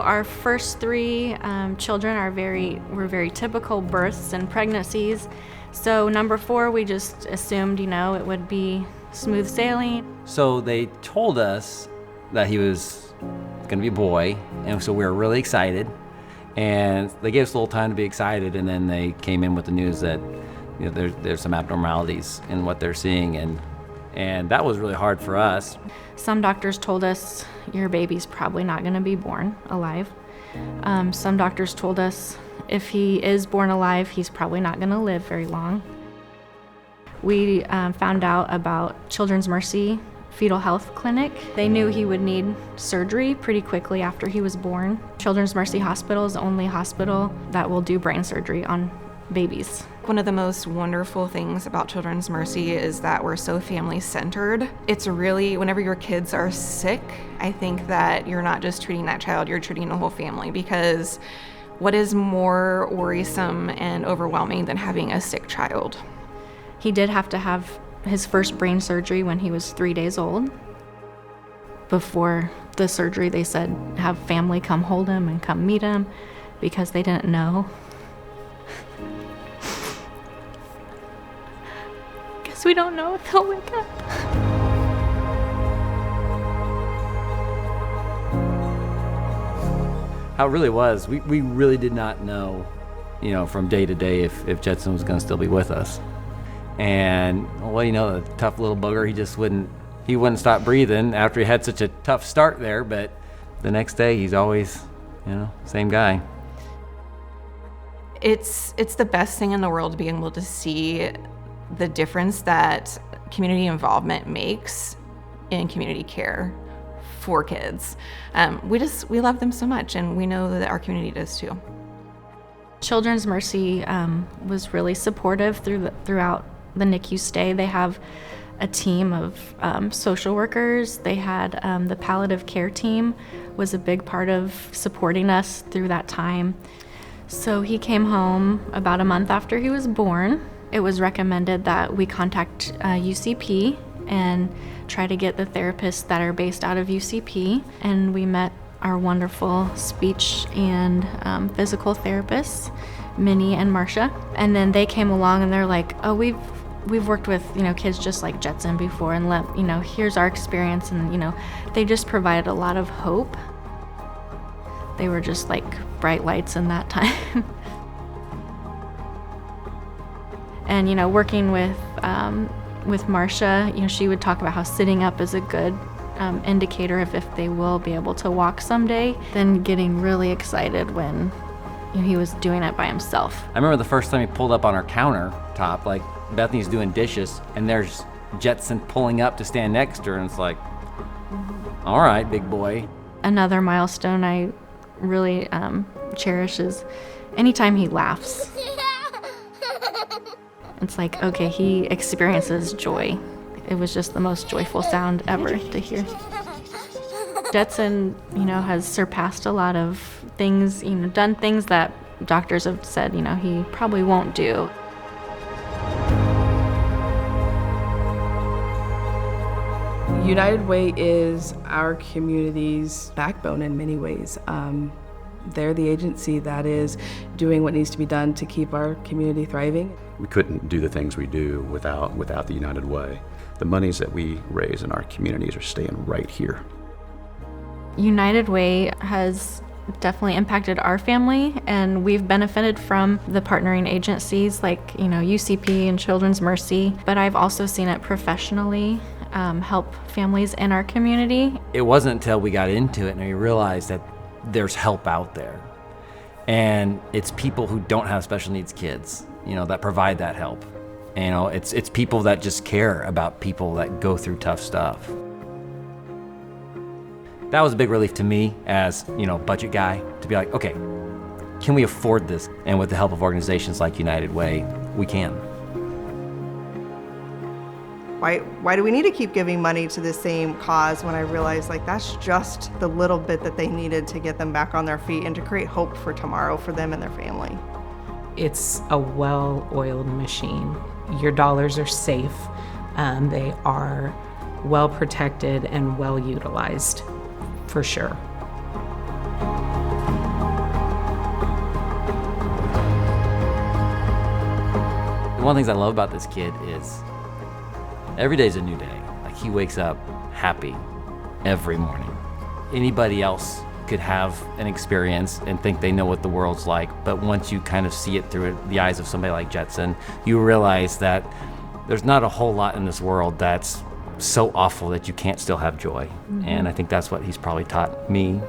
Our first three children were very typical births and pregnancies. So number 4, we just assumed, it would be smooth sailing. So they told us that he was going to be a boy, and so we were really excited. And they gave us a little time to be excited, and then they came in with the news that there's some abnormalities in what they're seeing, and that was really hard for us. Some doctors told us, your baby's probably not going to be born alive. Some doctors told us if he is born alive, he's probably not going to live very long. We found out about Children's Mercy Fetal Health Clinic. They knew he would need surgery pretty quickly after he was born. Children's Mercy Hospital is the only hospital that will do brain surgery on babies. One of the most wonderful things about Children's Mercy is that we're so family-centered. It's really, whenever your kids are sick, I think that you're not just treating that child, you're treating the whole family, because what is more worrisome and overwhelming than having a sick child? He did have to have his first brain surgery when he was 3 days old. Before the surgery, they said, have family come hold him and come meet him, because they didn't know. Guess we don't know if he'll wake up. How it really was, we really did not know, from day to day if Jetson was going to still be with us. And the tough little booger, he wouldn't stop breathing after he had such a tough start there, but the next day he's always, same guy. It's the best thing in the world to be able to see the difference that community involvement makes in community care for kids. We love them so much, and we know that our community does too. Children's Mercy was really supportive throughout the NICU stay. They have a team of social workers. They had the palliative care team was a big part of supporting us through that time. So he came home about a month after he was born. It was recommended that we contact UCP and try to get the therapists that are based out of UCP. And we met our wonderful speech and physical therapists, Minnie and Marcia. And then they came along and they're like, oh, we've worked with, kids just like Jetson before, and here's our experience. And, they just provided a lot of hope. They were just like bright lights in that time. And, working with Marcia, she would talk about how sitting up is a good indicator of if they will be able to walk someday. Then getting really excited when he was doing it by himself. I remember the first time he pulled up on our countertop, like Bethany's doing dishes, and there's Jetson pulling up to stand next to her, and it's like, all right, big boy. Another milestone I really cherish is anytime he laughs. It's like, okay, he experiences joy. It was just the most joyful sound ever to hear. Jetson, has surpassed a lot of things, done things that doctors have said, he probably won't do. United Way is our community's backbone in many ways. They're the agency that is doing what needs to be done to keep our community thriving. We couldn't do the things we do without the United Way. The monies that we raise in our communities are staying right here. United Way has definitely impacted our family, and we've benefited from the partnering agencies like, UCP and Children's Mercy, but I've also seen it professionally help families in our community. It wasn't until we got into it and we realized that there's help out there. And it's people who don't have special needs kids, that provide that help. It's people that just care about people that go through tough stuff. That was a big relief to me as, budget guy, to be like, okay, can we afford this? And with the help of organizations like United Way, we can. Why do we need to keep giving money to the same cause when I realized that's just the little bit that they needed to get them back on their feet and to create hope for tomorrow for them and their family? It's a well-oiled machine. Your dollars are safe. They are well protected and well utilized, for sure. One of the things I love about this kid is every day's a new day. Like, he wakes up happy every morning. Anybody else could have an experience and think they know what the world's like, but once you kind of see it through the eyes of somebody like Jetson, you realize that there's not a whole lot in this world that's so awful that you can't still have joy. And I think that's what he's probably taught me.